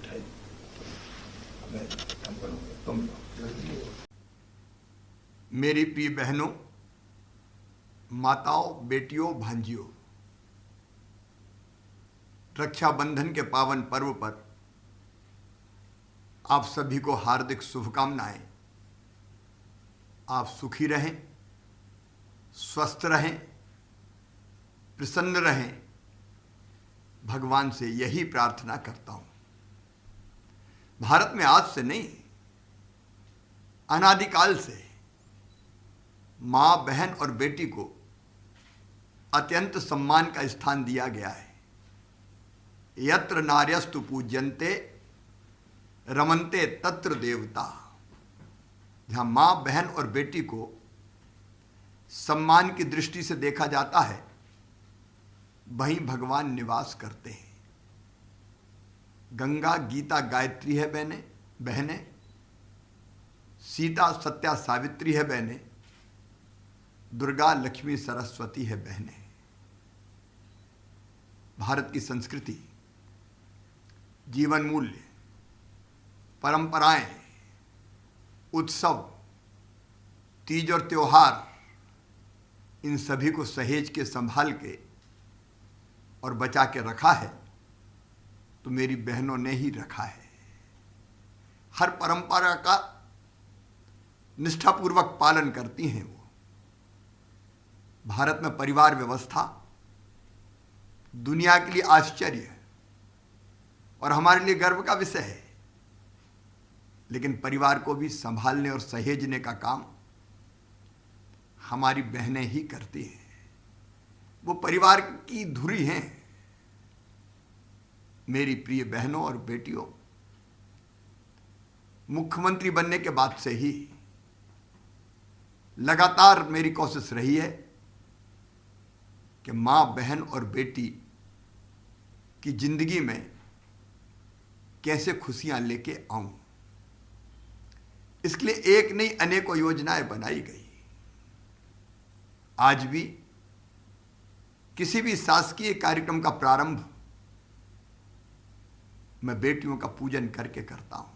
मिठाई मैं काम करूँगा, तुम लो। मेरी प्रिय बहनों, माताओं, बेटियों, भांजियों, रक्षाबंधन के पावन पर्व पर आप सभी को हार्दिक शुभकामनाएं। आप सुखी रहें, स्वस्थ रहें, प्रसन्न रहें, भगवान से यही प्रार्थना करता हूं। भारत में आज से नहीं, अनादिकाल से मां, बहन और बेटी को अत्यंत सम्मान का स्थान दिया गया है। यत्र नार्यस्तु पूज्यन्ते रमन्ते तत्र देवता। जहां मां, बहन और बेटी को सम्मान की दृष्टि से देखा जाता है, वहीं भगवान निवास करते हैं। गंगा, गीता, गायत्री है बहनें, सीता, सत्या, सावित्री है बहनें, दुर्गा, लक्ष्मी, सरस्वती है बहनें। भारत की संस्कृति, जीवन मूल्य, परंपराएं, उत्सव, तीज और त्योहार, इन सभी को सहेज के, संभाल के और बचा के रखा है तो मेरी बहनों ने ही रखा है। हर परंपरा का निष्ठापूर्वक पालन करती हैं वो। भारत में परिवार व्यवस्था दुनिया के लिए आश्चर्य है और हमारे लिए गर्व का विषय है, लेकिन परिवार को भी संभालने और सहेजने का काम हमारी बहनें ही करती हैं। वो परिवार की धुरी हैं। मेरी प्रिय बहनों और बेटियों, मुख्यमंत्री बनने के बाद से ही लगातार मेरी कोशिश रही है कि मां, बहन और बेटी की जिंदगी में कैसे खुशियां लेके आऊं। इसके लिए एक नहीं, अनेकों योजनाएं बनाई गई। आज भी किसी भी शासकीय कार्यक्रम का प्रारंभ मैं बेटियों का पूजन करके करता हूं।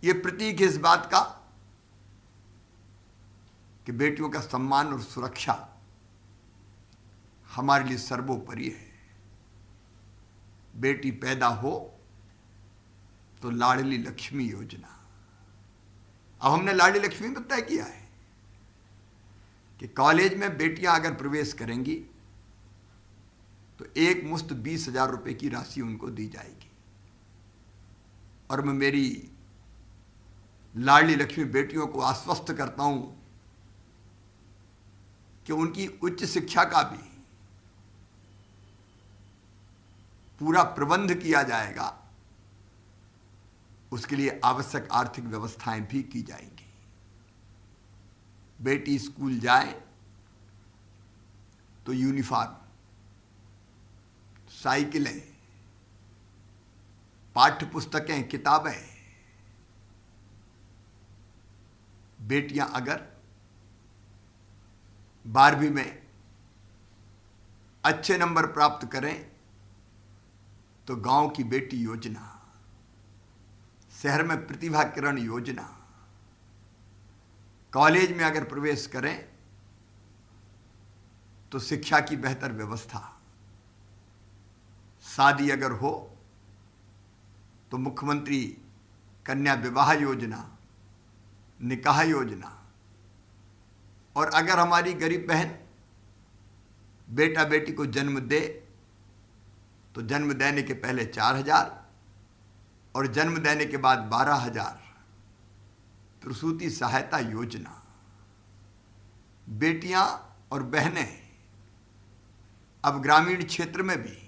यह प्रतीक है इस बात का कि बेटियों का सम्मान और सुरक्षा हमारे लिए सर्वोपरि है। बेटी पैदा हो तो लाडली लक्ष्मी योजना। अब हमने लाडली लक्ष्मी को तय किया है कि कॉलेज में बेटियां अगर प्रवेश करेंगी तो एक मुश्त 20,000 रुपए की राशि उनको दी जाएगी। और मैं मेरी लाडली लक्ष्मी बेटियों को आश्वस्त करता हूं कि उनकी उच्च शिक्षा का भी पूरा प्रबंध किया जाएगा। उसके लिए आवश्यक आर्थिक व्यवस्थाएं भी की जाएंगी। बेटी स्कूल जाए तो यूनिफॉर्म, साइकिलें, पाठ्य पुस्तकें, किताबें। बेटियां अगर 12वीं में अच्छे नंबर प्राप्त करें तो गांव की बेटी योजना, शहर में प्रतिभा किरण योजना, कॉलेज में अगर प्रवेश करें तो शिक्षा की बेहतर व्यवस्था, शादी अगर हो तो मुख्यमंत्री कन्या विवाह योजना, निकाह योजना। और अगर हमारी गरीब बहन बेटा बेटी को जन्म दे तो जन्म देने के पहले 4,000 और जन्म देने के बाद 12,000 प्रसूति सहायता योजना। बेटियां और बहनें अब ग्रामीण क्षेत्र में भी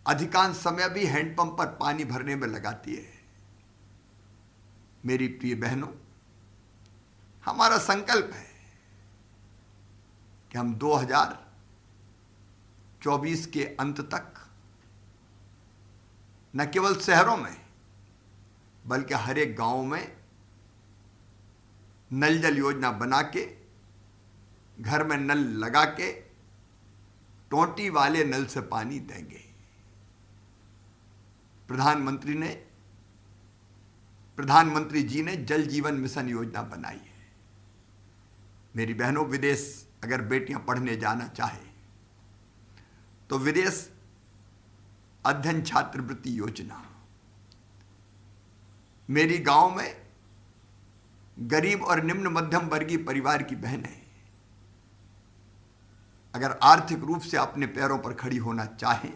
अधिकांश समय भी हैंडपंप पर पानी भरने में लगाती है। मेरी प्रिय बहनों, हमारा संकल्प है कि हम 2024 के अंत तक न केवल शहरों में बल्कि हर एक गांव में नल जल योजना बना के, घर में नल लगा के टोंटी वाले नल से पानी देंगे। प्रधानमंत्री जी ने जल जीवन मिशन योजना बनाई है। मेरी बहनों, विदेश अगर बेटियां पढ़ने जाना चाहे तो विदेश अध्ययन छात्रवृत्ति योजना। मेरी गांव में गरीब और निम्न मध्यम वर्गीय परिवार की बहनें अगर आर्थिक रूप से अपने पैरों पर खड़ी होना चाहें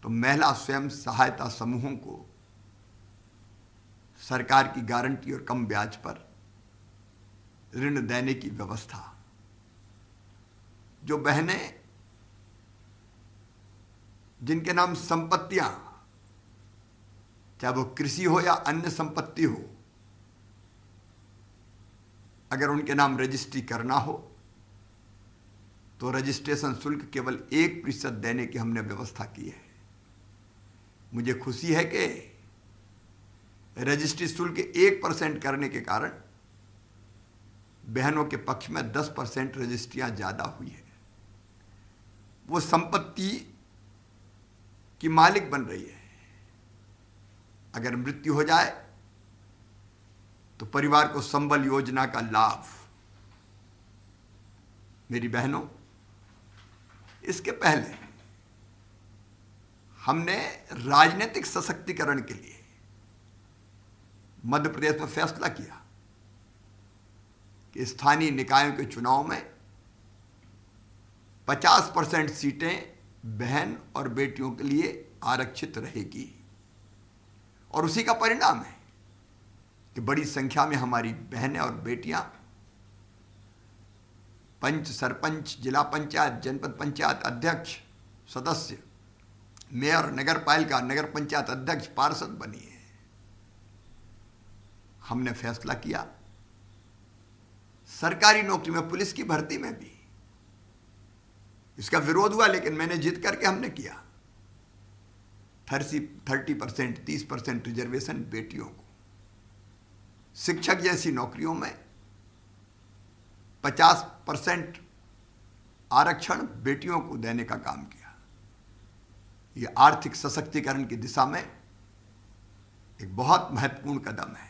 तो महिला स्वयं सहायता समूहों को सरकार की गारंटी और कम ब्याज पर ऋण देने की व्यवस्था। जो बहनें जिनके नाम संपत्तियां, चाहे वो कृषि हो या अन्य संपत्ति हो, अगर उनके नाम रजिस्ट्री करना हो तो रजिस्ट्रेशन शुल्क केवल 1% देने की हमने व्यवस्था की है। मुझे खुशी है कि रजिस्ट्री शुल्क 1% करने के कारण बहनों के पक्ष में 10% रजिस्ट्रियां ज्यादा हुई है। वो संपत्ति की मालिक बन रही है। अगर मृत्यु हो जाए तो परिवार को संबल योजना का लाभ। मेरी बहनों, इसके पहले हमने राजनीतिक सशक्तिकरण के लिए मध्य प्रदेश में फैसला किया कि स्थानीय निकायों के चुनाव में 50% सीटें बहन और बेटियों के लिए आरक्षित रहेगी। और उसी का परिणाम है कि बड़ी संख्या में हमारी बहनें और बेटियां पंच, सरपंच, जिला पंचायत, जनपद पंचायत अध्यक्ष, सदस्य, मेयर, नगर पालिका, नगर पंचायत अध्यक्ष, पार्षद बनी है। हमने फैसला किया सरकारी नौकरी में, पुलिस की भर्ती में भी इसका विरोध हुआ, लेकिन मैंने जिद करके हमने किया 30%, 30% रिजर्वेशन बेटियों को। शिक्षक जैसी नौकरियों में 50% आरक्षण बेटियों को देने का काम किया। यह आर्थिक सशक्तिकरण की दिशा में एक बहुत महत्वपूर्ण कदम है।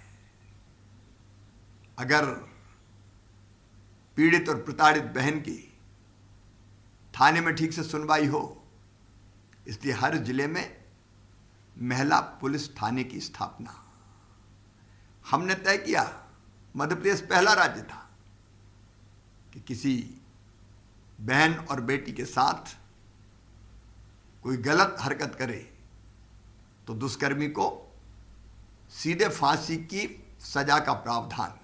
अगर पीड़ित और प्रताड़ित बहन की थाने में ठीक से सुनवाई हो, इसलिए हर जिले में महिला पुलिस थाने की स्थापना हमने तय किया। मध्य प्रदेश पहला राज्य था कि किसी बहन और बेटी के साथ कोई गलत हरकत करे तो दुष्कर्मी को सीधे फांसी की सजा का प्रावधान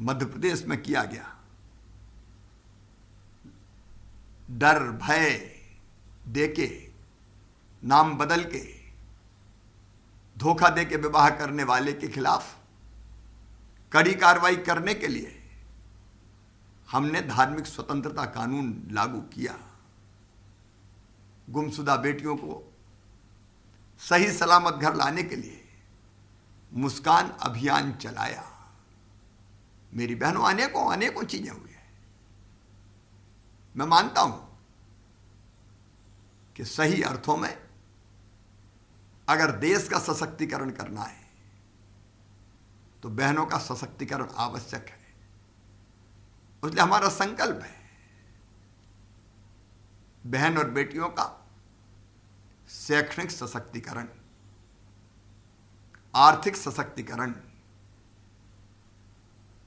मध्य प्रदेश में किया गया। डर भय देके, नाम बदल के, धोखा देके विवाह करने वाले के खिलाफ कड़ी कार्रवाई करने के लिए हमने धार्मिक स्वतंत्रता कानून लागू किया। गुमशुदा बेटियों को सही सलामत घर लाने के लिए मुस्कान अभियान चलाया। मेरी बहनों, अनेकों चीजें हुई है। मैं मानता हूं कि सही अर्थों में अगर देश का सशक्तिकरण करना है तो बहनों का सशक्तिकरण आवश्यक है। इसलिए हमारा संकल्प है बहन और बेटियों का शैक्षणिक सशक्तिकरण, आर्थिक सशक्तिकरण,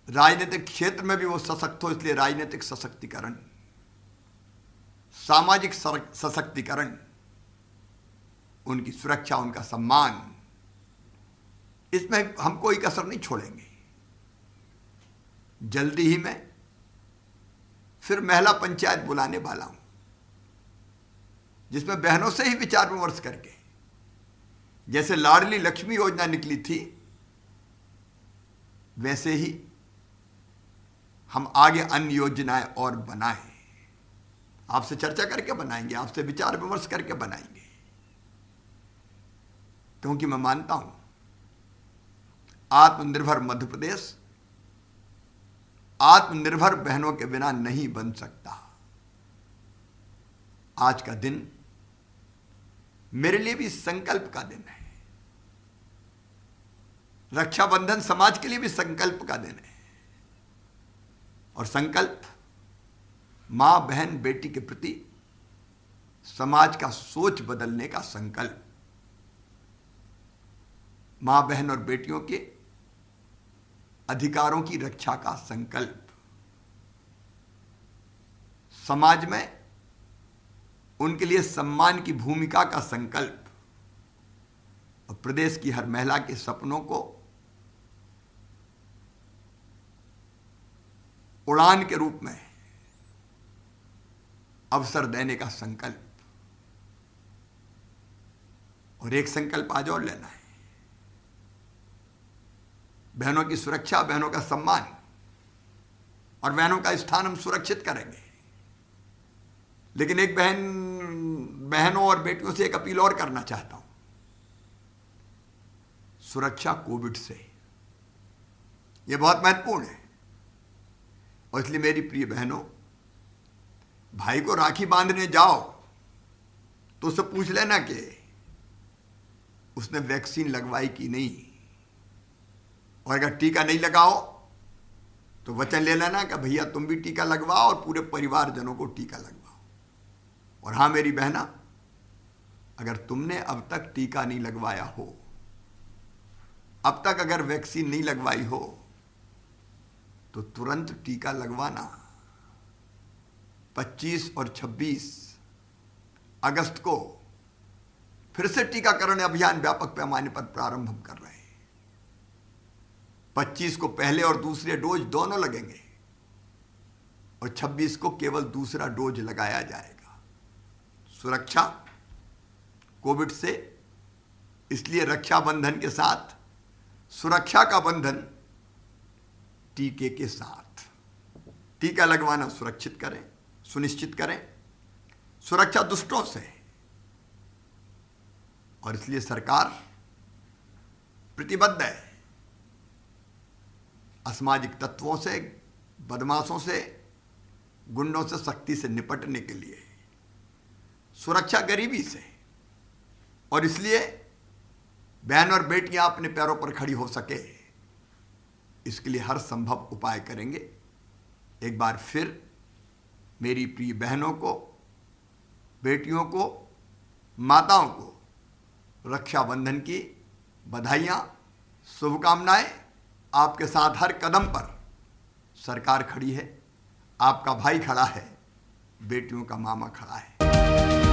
राजनीतिक क्षेत्र में भी वो सशक्त हो, इसलिए राजनीतिक सशक्तिकरण, सामाजिक सशक्तिकरण, उनकी सुरक्षा, उनका सम्मान, इसमें हम कोई कसर नहीं छोड़ेंगे। जल्दी ही मैं फिर महिला पंचायत बुलाने वाला हूं, जिसमें बहनों से ही विचार विमर्श करके, जैसे लाडली लक्ष्मी योजना निकली थी वैसे ही हम आगे अन्य योजनाएं और बनाएं। आपसे चर्चा करके बनाएंगे, आपसे विचार विमर्श करके बनाएंगे, क्योंकि मैं मानता हूं आत्मनिर्भर मध्य प्रदेश आत्मनिर्भर बहनों के बिना नहीं बन सकता। आज का दिन मेरे लिए भी संकल्प का दिन है। रक्षाबंधन समाज के लिए भी संकल्प का दिन है। और संकल्प मां, बहन, बेटी के प्रति समाज का सोच बदलने का संकल्प, मां, बहन और बेटियों के अधिकारों की रक्षा का संकल्प, समाज में उनके लिए सम्मान की भूमिका का संकल्प, और प्रदेश की हर महिला के सपनों को उड़ान के रूप में अवसर देने का संकल्प। और एक संकल्प आज और लेना है, बहनों की सुरक्षा, बहनों का सम्मान और बहनों का स्थान हम सुरक्षित करेंगे। लेकिन एक बहनों और बेटियों से एक अपील और करना चाहता हूं, सुरक्षा कोविड से, यह बहुत महत्वपूर्ण है। और इसलिए मेरी प्रिय बहनों, भाई को राखी बांधने जाओ तो उससे पूछ लेना कि उसने वैक्सीन लगवाई कि नहीं, और अगर टीका नहीं लगाओ तो वचन ले लेना कि भैया तुम भी टीका लगवाओ और पूरे परिवारजनों को टीका लगवाओ। और हाँ मेरी बहना, अगर तुमने अब तक टीका नहीं लगवाया हो, अब तक अगर वैक्सीन नहीं लगवाई हो, तो तुरंत टीका लगवाना। 25 और 26 अगस्त को फिर से टीकाकरण अभियान व्यापक पैमाने पर प्रारंभ हम कर रहे हैं। 25 को पहले और दूसरे डोज दोनों लगेंगे और 26 को केवल दूसरा डोज लगाया जाएगा। सुरक्षा कोविड से, इसलिए रक्षाबंधन के साथ सुरक्षा का बंधन टीके के साथ। टीका लगवाना सुरक्षित करें, सुनिश्चित करें, सुरक्षा दुष्टों से। और इसलिए सरकार प्रतिबद्ध है असामाजिक तत्वों से, बदमाशों से, गुंडों से सख्ती से निपटने के लिए, सुरक्षा गरीबी से। और इसलिए बहन और बेटियां अपने पैरों पर खड़ी हो सके, इसके लिए हर संभव उपाय करेंगे। एक बार फिर मेरी प्रिय बहनों को, बेटियों को, माताओं को रक्षाबंधन की बधाइयाँ, शुभकामनाएं। आपके साथ हर कदम पर सरकार खड़ी है, आपका भाई खड़ा है, बेटियों का मामा खड़ा है।